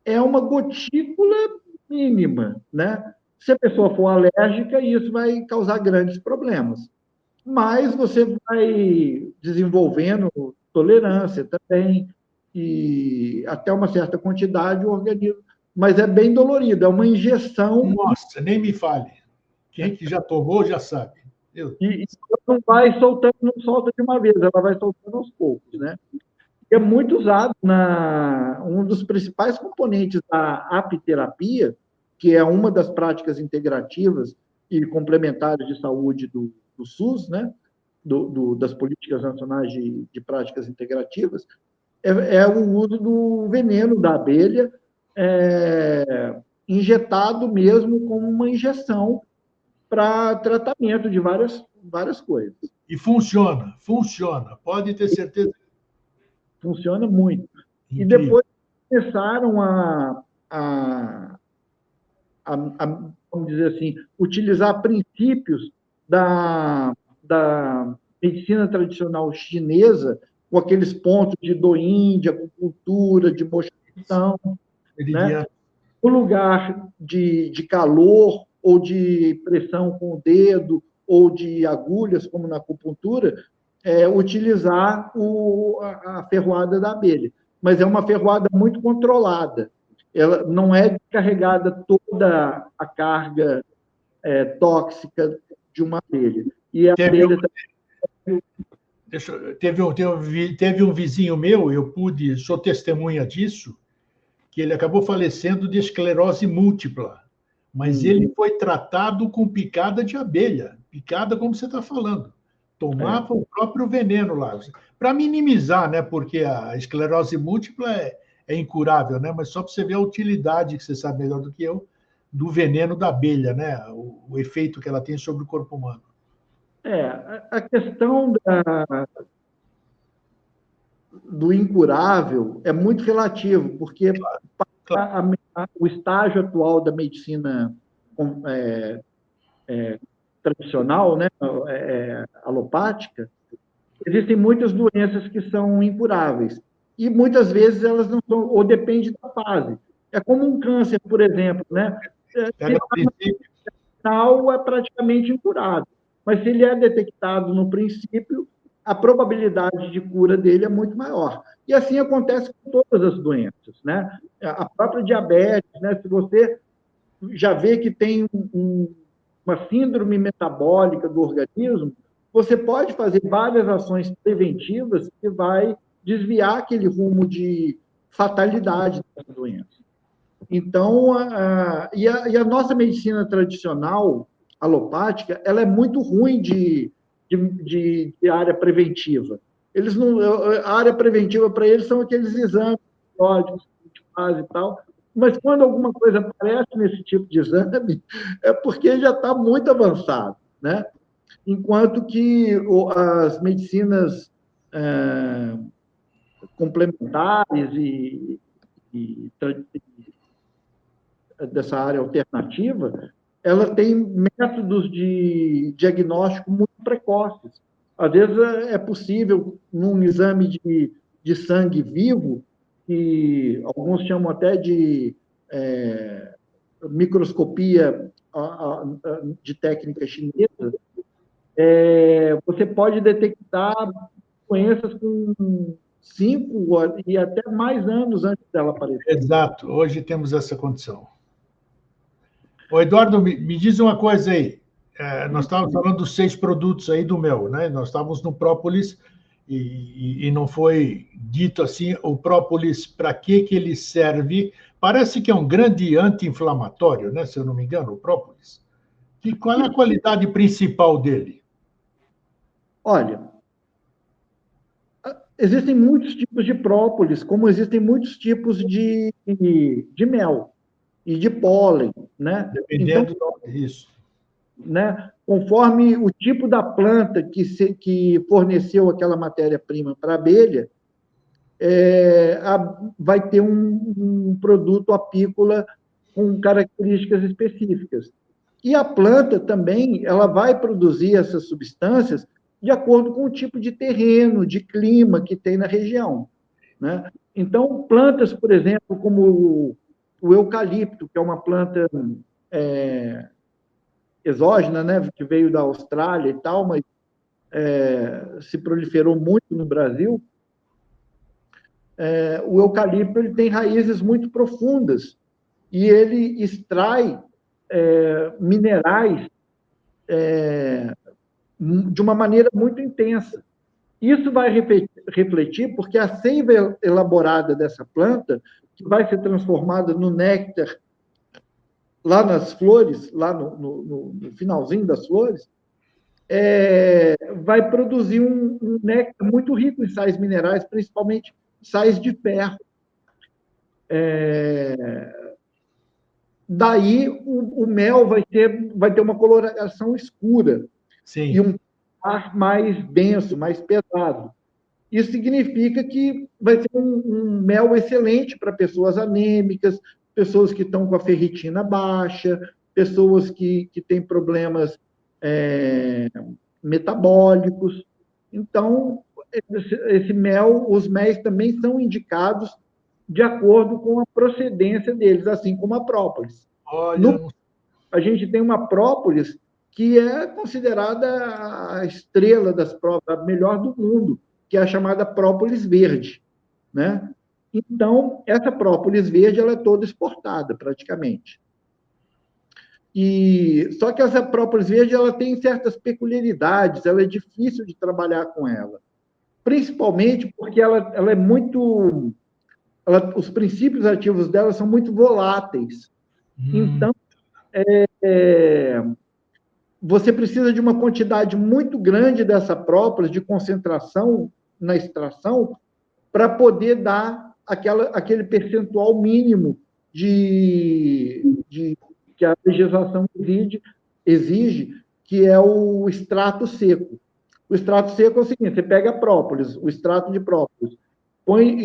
é uma gotícula mínima, né? Se a pessoa for alérgica, isso vai causar grandes problemas. Mas você vai desenvolvendo tolerância também, e até uma certa quantidade o organismo. Mas é bem dolorido, é uma injeção. Nossa, nem me fale. Quem que já tomou já sabe. E não vai soltando, não solta de uma vez, ela vai soltando aos poucos, né? É muito usado um dos principais componentes da apiterapia, que é uma das práticas integrativas e complementares de saúde do SUS, né? Das políticas nacionais de práticas integrativas, é o uso do veneno da abelha injetado mesmo como uma injeção para tratamento de várias coisas. E funciona, pode ter certeza. Funciona muito. Incrível. E depois começaram a, vamos dizer assim, utilizar princípios da medicina tradicional chinesa, com aqueles pontos de Douyin, de acupuntura, de mostração, né? No lugar de calor ou de pressão com o dedo ou de agulhas, como na acupuntura, utilizar a ferroada da abelha. Mas é uma ferroada muito controlada. Ela não é carregada toda a carga tóxica de uma abelha. E a abelha teve um vizinho meu, sou testemunha disso, que ele acabou falecendo de esclerose múltipla, mas ele foi tratado com picada de abelha, picada como você está falando. Tomava o próprio veneno lá, para minimizar, né? Porque a esclerose múltipla é incurável, né? Mas só para você ver a utilidade, que você sabe melhor do que eu, do veneno da abelha, né? O efeito que ela tem sobre o corpo humano. A questão do incurável é muito relativo, porque claro. O estágio atual da medicina tradicional, né, alopática, existem muitas doenças que são incuráveis. E muitas vezes elas não são, ou depende da fase. É como um câncer, por exemplo, né? Final é praticamente incurável. Mas se ele é detectado no princípio, a probabilidade de cura dele é muito maior. E assim acontece com todas as doenças, né? A própria diabetes, né? Se você já vê que tem uma síndrome metabólica do organismo, você pode fazer várias ações preventivas que vai desviar aquele rumo de fatalidade da doença. Então, a nossa medicina tradicional, alopática, ela é muito ruim de área preventiva. Eles não, a área preventiva para eles são aqueles exames periódicos que a gente faz e tal, mas quando alguma coisa aparece nesse tipo de exame, é porque já está muito avançado, né? Enquanto que as medicinas complementares e dessa área alternativa, ela tem métodos de diagnóstico muito precoces. Às vezes é possível, num exame de sangue vivo, que alguns chamam até de microscopia de técnica chinesa, você pode detectar doenças com 5 e até mais anos antes dela aparecer. Exato, hoje temos essa condição. Ô, Eduardo, me diz uma coisa aí. Nós estávamos falando dos 6 produtos aí do mel, né? Nós estávamos no própolis e não foi dito assim o própolis para que ele serve. Parece que é um grande anti-inflamatório, né? Se eu não me engano, o própolis. Qual é a qualidade principal dele? Olha, existem muitos tipos de própolis, como existem muitos tipos de mel e de pólen, né? Dependendo disso. Né? Conforme o tipo da planta que forneceu aquela matéria-prima para a abelha, vai ter um produto apícola com características específicas. E a planta também, ela vai produzir essas substâncias de acordo com o tipo de terreno, de clima que tem na região, né? Então, plantas, por exemplo, como o eucalipto, que é uma planta exógena, né, que veio da Austrália e tal, mas se proliferou muito no Brasil. O eucalipto ele tem raízes muito profundas e ele extrai minerais de uma maneira muito intensa. Isso vai refletir porque a seiva elaborada dessa planta, que vai ser transformada no néctar lá nas flores, lá no finalzinho das flores, vai produzir um néctar muito rico em sais minerais, principalmente sais de ferro. daí o mel vai ter uma coloração escura. Sim. E um ar mais denso, mais pesado. Isso significa que vai ser um mel excelente para pessoas anêmicas, pessoas que estão com a ferritina baixa, pessoas que têm problemas metabólicos. Então, esse mel, os méis também são indicados de acordo com a procedência deles, assim como a própolis. Olha, A gente tem uma própolis que é considerada a estrela das própolis, a melhor do mundo, que é a chamada própolis verde, né? Então, essa própolis verde ela é toda exportada, praticamente. Só que essa própolis verde ela tem certas peculiaridades, ela é difícil de trabalhar com ela. Principalmente porque ela é muito... os princípios ativos dela são muito voláteis. Então, você precisa de uma quantidade muito grande dessa própolis, de concentração na extração, para poder dar aquele percentual mínimo que a legislação exige, que é o extrato seco. O extrato seco é o seguinte: você pega a própolis, o extrato de própolis, põe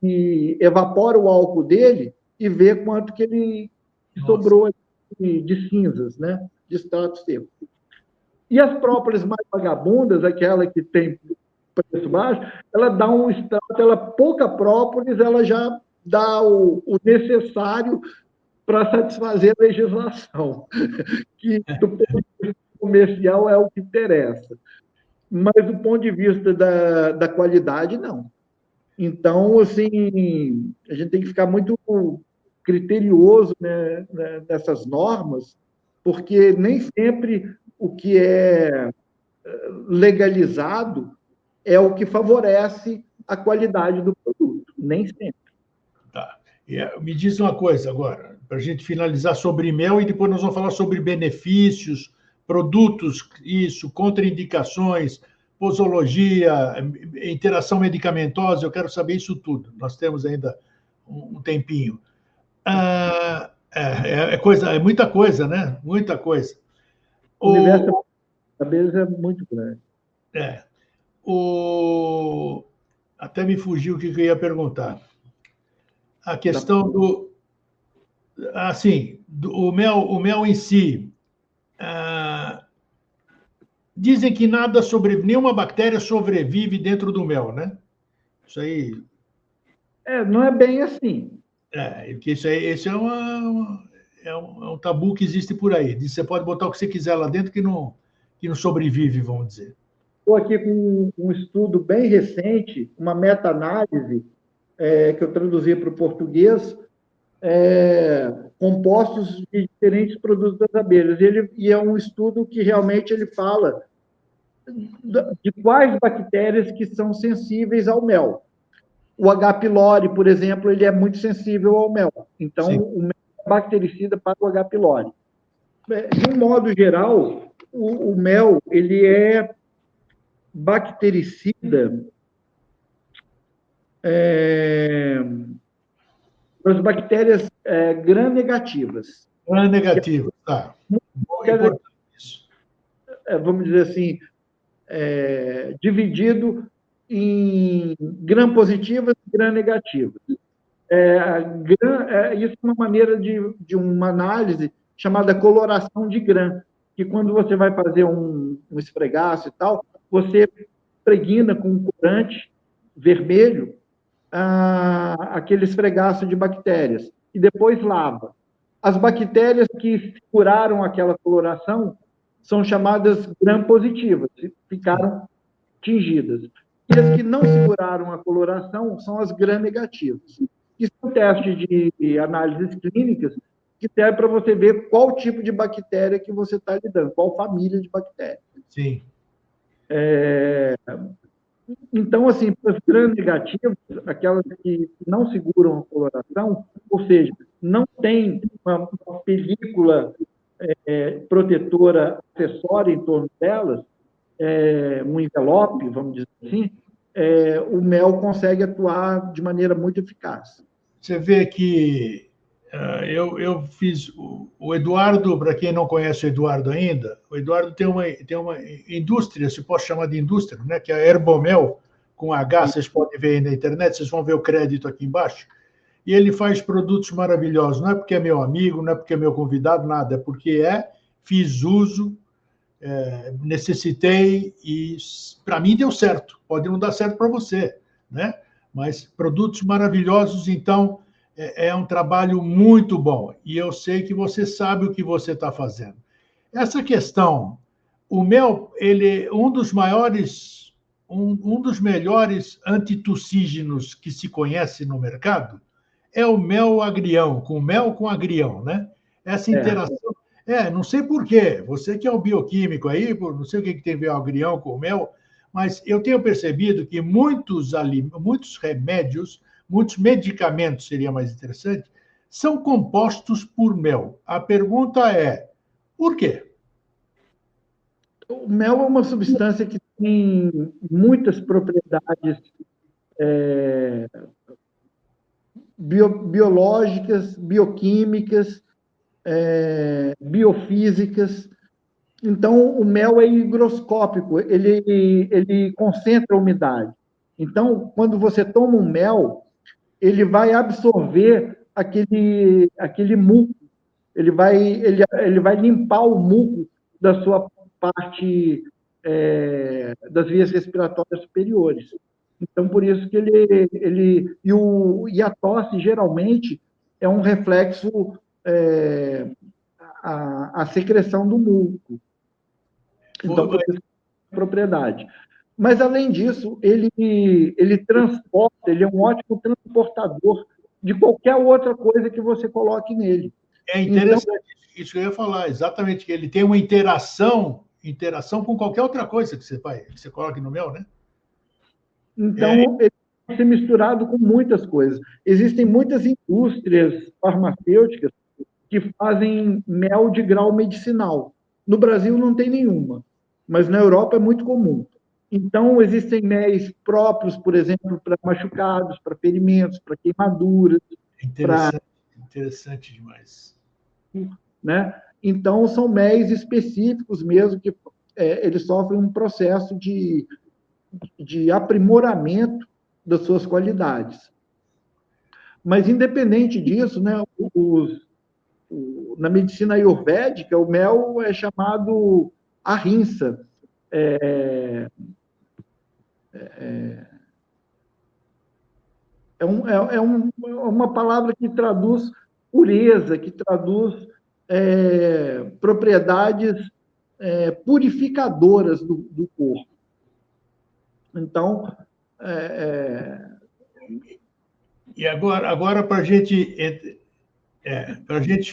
e evapora o álcool dele e vê quanto que ele sobrou de cinzas, né? De extrato seco. E as própolis mais vagabundas, aquela que tem preço baixo, ela dá um extrato, pouca própolis, ela já dá o necessário para satisfazer a legislação, que do ponto de vista comercial é o que interessa. Mas do ponto de vista da qualidade, não. Então, assim, a gente tem que ficar muito criterioso, né, nessas normas, porque nem sempre o que é legalizado é o que favorece a qualidade do produto, nem sempre. Tá. Me diz uma coisa agora, para a gente finalizar sobre mel e depois nós vamos falar sobre benefícios, produtos, isso, contraindicações, posologia, interação medicamentosa, eu quero saber isso tudo. Nós temos ainda um tempinho. É muita coisa, né? Muita coisa. O universo da cabeça é muito grande. Até me fugiu o que eu ia perguntar. A questão do... Assim, o mel em si... dizem que nenhuma bactéria sobrevive dentro do mel, né? Isso aí... não é bem assim. Porque esse é um tabu que existe por aí. Você pode botar o que você quiser lá dentro que não sobrevive, vamos dizer. Estou aqui com um estudo bem recente, uma meta-análise que eu traduzi para o português, compostos de diferentes produtos das abelhas. E é um estudo que realmente ele fala de quais bactérias que são sensíveis ao mel. O H. pylori, por exemplo, ele é muito sensível ao mel. Então, sim, o mel é bactericida para o H. pylori. De um modo geral, o mel ele é bactericida para as bactérias gram-negativas. Gram-negativas, tá. Importante isso. Vamos dizer assim, dividido em gram-positivas e gram-negativas. Isso é uma maneira de uma análise chamada coloração de gram, que quando você vai fazer um esfregaço e tal, você impregna com um corante vermelho aquele esfregaço de bactérias e depois lava. As bactérias que seguraram aquela coloração são chamadas gram-positivas, ficaram tingidas. E as que não seguraram a coloração são as gram-negativas. Isso é um teste de análises clínicas que serve para você ver qual tipo de bactéria que você está lidando, qual família de bactérias. Sim. Então, assim, para as gram-negativas, aquelas que não seguram a coloração, ou seja, não tem uma película protetora acessória em torno delas, um envelope, vamos dizer assim, o mel consegue atuar de maneira muito eficaz. Você vê que eu fiz o Eduardo, para quem não conhece o Eduardo ainda, o Eduardo tem uma indústria, se posso chamar de indústria, né, que é a Herbomel, com H, vocês podem ver aí na internet, vocês vão ver o crédito aqui embaixo. E ele faz produtos maravilhosos. Não é porque é meu amigo, não é porque é meu convidado, nada. É porque fiz uso, necessitei e para mim deu certo. Pode não dar certo para você, né? Mas produtos maravilhosos, então é um trabalho muito bom. E eu sei que você sabe o que você está fazendo. Essa questão, o mel, ele um dos maiores, um dos melhores antitussígenos que se conhece no mercado é o mel com agrião, né? Essa interação. Não sei por quê. Você que é um bioquímico aí, não sei o que tem a ver o agrião com o mel, mas eu tenho percebido que muitos remédios, muitos medicamentos, seria mais interessante, são compostos por mel. A pergunta é, por quê? O mel é uma substância que tem muitas propriedades biológicas, bioquímicas, biofísicas. Então, o mel é higroscópico, ele concentra a umidade. Então, quando você toma um mel, ele vai absorver aquele muco, ele vai limpar o muco da sua parte das vias respiratórias superiores. Então, por isso que e a tosse, geralmente, é um reflexo a secreção do muco. Então, por isso a propriedade. Mas, além disso, ele transporta, ele é um ótimo transportador de qualquer outra coisa que você coloque nele. É interessante, então, isso que eu ia falar, exatamente, que ele tem uma interação com qualquer outra coisa que você coloque no mel, né? Então, ele pode ser misturado com muitas coisas. Existem muitas indústrias farmacêuticas que fazem mel de grau medicinal. No Brasil não tem nenhuma, mas na Europa é muito comum. Então, existem méis próprios, por exemplo, para machucados, para ferimentos, para queimaduras. Interessante demais. Né? Então, são méis específicos mesmo, que eles sofrem um processo de aprimoramento das suas qualidades. Mas, independente disso, né, na medicina ayurvédica, o mel é chamado ahimsa. É uma palavra que traduz pureza, que traduz propriedades purificadoras do corpo. Então, E agora para a gente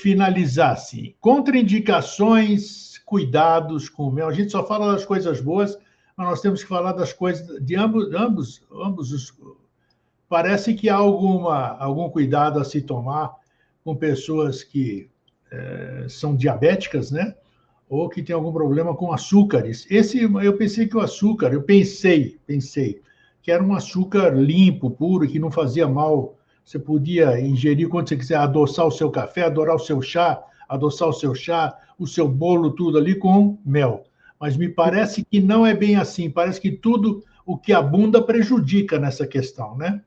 finalizar, assim, contraindicações, cuidados com o mel. A gente só fala das coisas boas, mas nós temos que falar das coisas de ambos os. Parece que há algum cuidado a se tomar com pessoas que são diabéticas, né? Ou que tem algum problema com açúcares. Eu pensei que o açúcar, eu pensei que era um açúcar limpo, puro, que não fazia mal. Você podia ingerir quando você quiser, adoçar o seu café, adoçar o seu chá, o seu bolo, tudo ali com mel. Mas me parece que não é bem assim. Parece que tudo o que abunda prejudica nessa questão, né?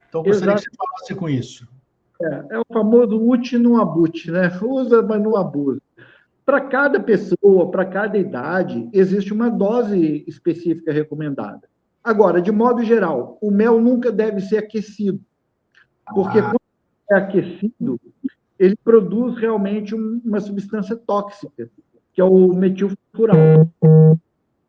Então, gostaria que você falasse com isso. É o famoso ute não abute, né? Usa, mas não abusa. Para cada pessoa, para cada idade, existe uma dose específica recomendada. Agora, de modo geral, o mel nunca deve ser aquecido, porque quando é aquecido, ele produz realmente uma substância tóxica, que é o metilfural.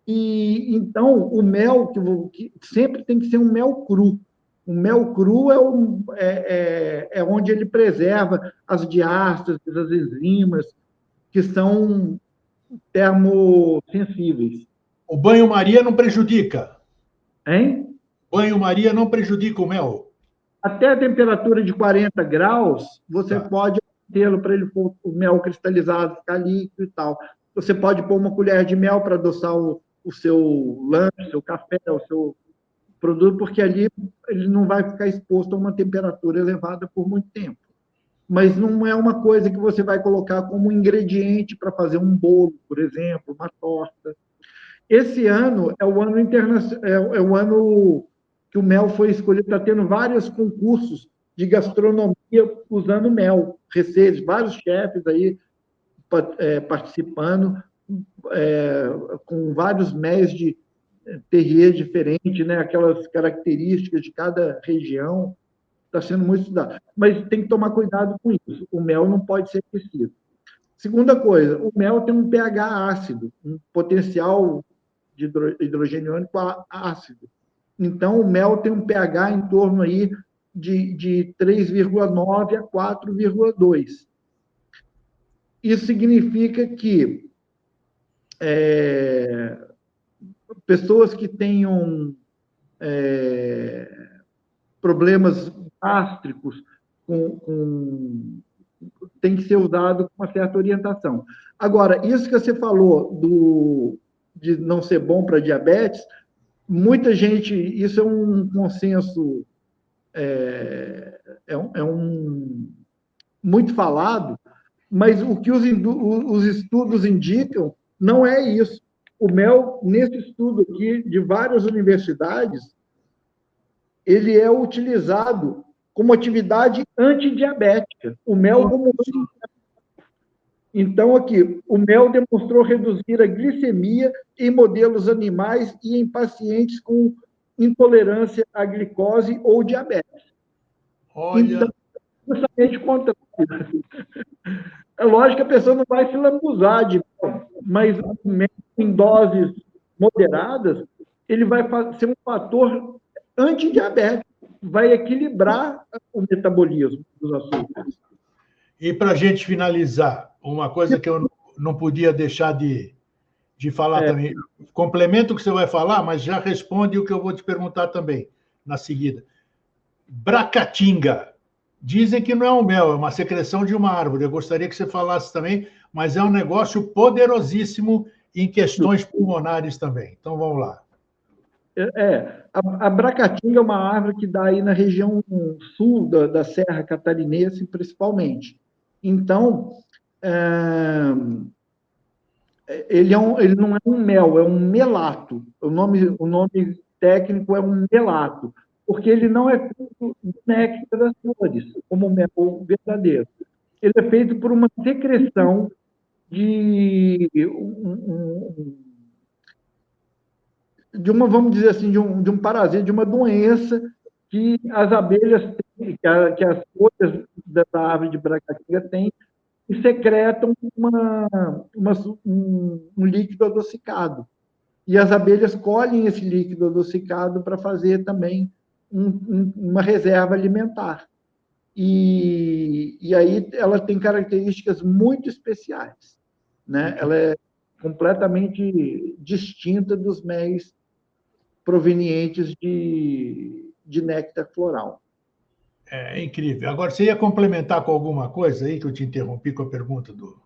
E então, o mel que sempre tem que ser um mel cru. O mel cru é onde ele preserva as diástases, as enzimas, que são termosensíveis. O banho-maria não prejudica? Hein? Banho-maria não prejudica o mel? Até a temperatura de 40 graus, você pode tê-lo para ele pôr o mel cristalizado, ficar líquido e tal. Você pode pôr uma colher de mel para adoçar o seu lanche, o seu café, o seu produto, porque ali ele não vai ficar exposto a uma temperatura elevada por muito tempo. mas não é uma coisa que você vai colocar como ingrediente para fazer um bolo, por exemplo, uma torta. Esse ano é o ano internacional, é o ano que o mel foi escolhido, está tendo vários concursos de gastronomia usando mel, receitas, vários chefes aí participando, com vários méis de terroir diferentes, né? Aquelas características de cada região, está sendo muito estudado. Mas tem que tomar cuidado com isso, o mel não pode ser aquecido. Segunda coisa, o mel tem um pH ácido, um potencial de hidrogênio iônico ácido. Então, o mel tem um pH em torno aí de 3,9 a 4,2. Isso significa que pessoas que tenham problemas gástricos tem que ser usado com uma certa orientação. Agora, isso que você falou de não ser bom para diabetes, muita gente, isso é um consenso, muito falado, mas o que os estudos indicam não é isso. O mel, nesse estudo aqui, de várias universidades, ele é utilizado como atividade antidiabética. O mel como... Então, aqui, o mel demonstrou reduzir a glicemia em modelos animais e em pacientes com intolerância à glicose ou diabetes. Olha... Então, justamente o contrário. É lógico que a pessoa não vai se lambuzar de mel, mas o mel em doses moderadas, ele vai ser um fator antidiabético, vai equilibrar o metabolismo dos açúcares. E para a gente finalizar, uma coisa que eu não podia deixar de falar também. Complementa o que você vai falar, mas já responde o que eu vou te perguntar também, na seguida. Bracatinga. Dizem que não é um mel, é uma secreção de uma árvore. Eu gostaria que você falasse também, mas é um negócio poderosíssimo em questões pulmonares também. Então, vamos lá. A bracatinga é uma árvore que dá aí na região sul da Serra Catarinense, principalmente. Então, ele não é um mel, é um melato. O nome técnico é um melato, porque ele não é feito do néctar das flores, como o mel verdadeiro. Ele é feito por uma secreção de uma, vamos dizer assim, de um parasita, de uma doença que as abelhas têm, que as folhas da árvore de bracatinga têm, e secretam um líquido adocicado. E as abelhas colhem esse líquido adocicado para fazer também uma reserva alimentar. E aí ela tem características muito especiais, né? Ela é completamente distinta dos méis provenientes de néctar floral. É incrível. Agora, você ia complementar com alguma coisa aí, que eu te interrompi com a pergunta do...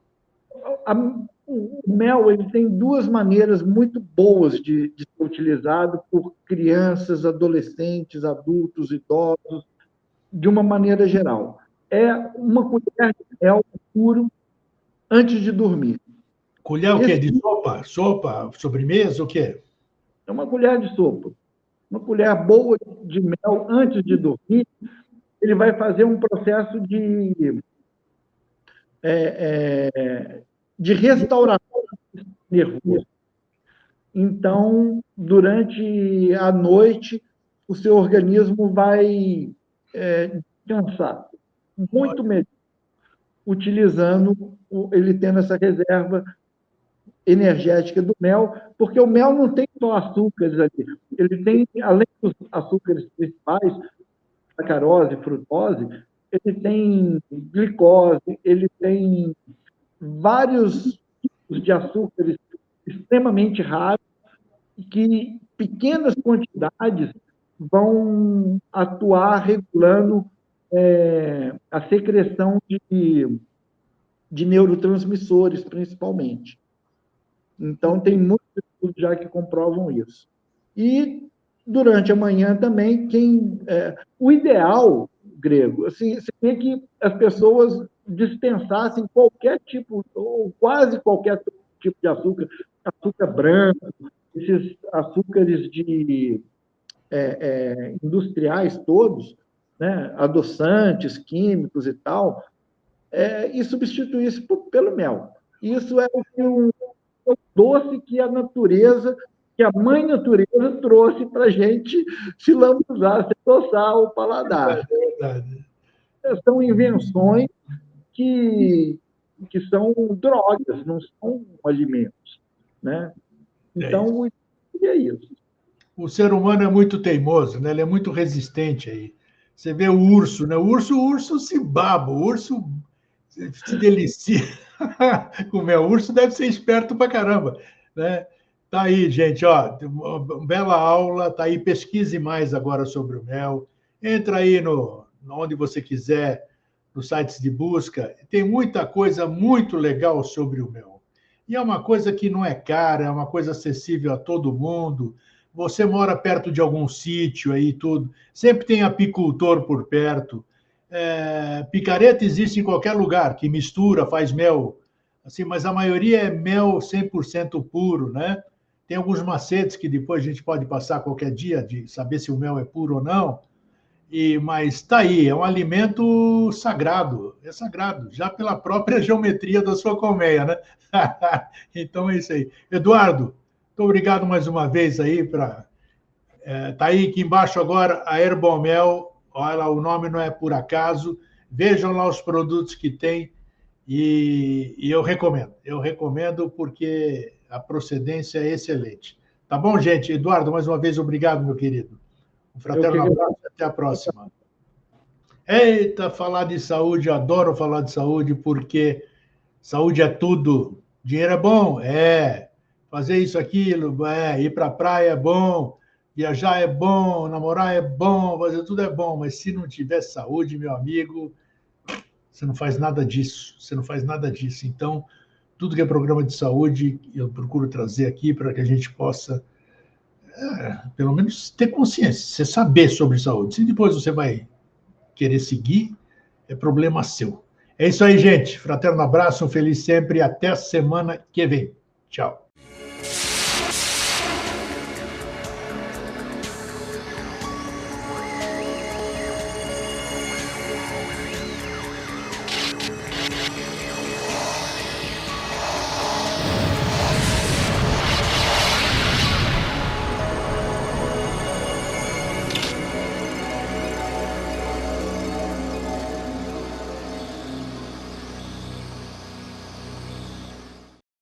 O mel ele tem duas maneiras muito boas de ser utilizado por crianças, adolescentes, adultos, idosos, de uma maneira geral. É uma colher de mel puro antes de dormir. Colher o quê? De sopa? Sopa? Sobremesa? O quê? É uma colher de sopa. Uma colher boa de mel antes de dormir, ele vai fazer um processo de restauração nervoso. Então, durante a noite, o seu organismo vai descansar muito melhor, utilizando, ele tendo essa reserva energética do mel, porque o mel não tem só açúcares ali, ele tem, além dos açúcares principais, sacarose, frutose, ele tem glicose, ele tem vários tipos de açúcares extremamente raros, que pequenas quantidades vão atuar regulando a secreção de neurotransmissores, principalmente. Então, tem muitos estudos já que comprovam isso. E, durante a manhã também, o ideal, grego. Assim, você vê que as pessoas dispensassem qualquer tipo, ou quase qualquer tipo de açúcar, açúcar branco, esses açúcares industriais todos, né, adoçantes, químicos e tal, e substituir isso pelo mel. Isso é um doce que a natureza, que a mãe natureza trouxe para a gente se lambuzar, se adoçar o paladar. São invenções que são drogas, não são alimentos, né? Então, é isso. O ser humano é muito teimoso, né? Ele é muito resistente aí. Você vê o urso, né? O urso se baba, o urso se delicia com o mel. O urso deve ser esperto pra caramba, né? Tá aí, gente, ó, uma bela aula, tá aí, pesquise mais agora sobre o mel. Entra aí onde você quiser, nos sites de busca. Tem muita coisa muito legal sobre o mel. E é uma coisa que não é cara, é uma coisa acessível a todo mundo. Você mora perto de algum sítio aí, tudo. Sempre tem apicultor por perto. Picareta existe em qualquer lugar, que mistura, faz mel. Assim, mas a maioria é mel 100% puro, né? Tem alguns macetes que depois a gente pode passar qualquer dia de saber se o mel é puro ou não. Mas está aí, é um alimento sagrado, é sagrado, já pela própria geometria da sua colmeia, né? Então é isso aí. Eduardo, muito obrigado mais uma vez aí para. Está aí aqui embaixo agora a Herbomel, olha, o nome não é por acaso. Vejam lá os produtos que tem e eu recomendo porque a procedência é excelente. Tá bom, gente? Eduardo, mais uma vez, obrigado, meu querido. Um fraterno abraço e até a próxima. Eita, falar de saúde, adoro falar de saúde, porque saúde é tudo. Dinheiro é bom? É. Fazer isso, aquilo, ir para a praia é bom, viajar é bom, namorar é bom, fazer tudo é bom, mas se não tiver saúde, meu amigo, você não faz nada disso. Você não faz nada disso. Então, tudo que é programa de saúde, eu procuro trazer aqui para que a gente possa pelo menos ter consciência, você saber sobre saúde. Se depois você vai querer seguir, é problema seu. É isso aí, gente. Fraterno abraço, um feliz sempre e até a semana que vem. Tchau.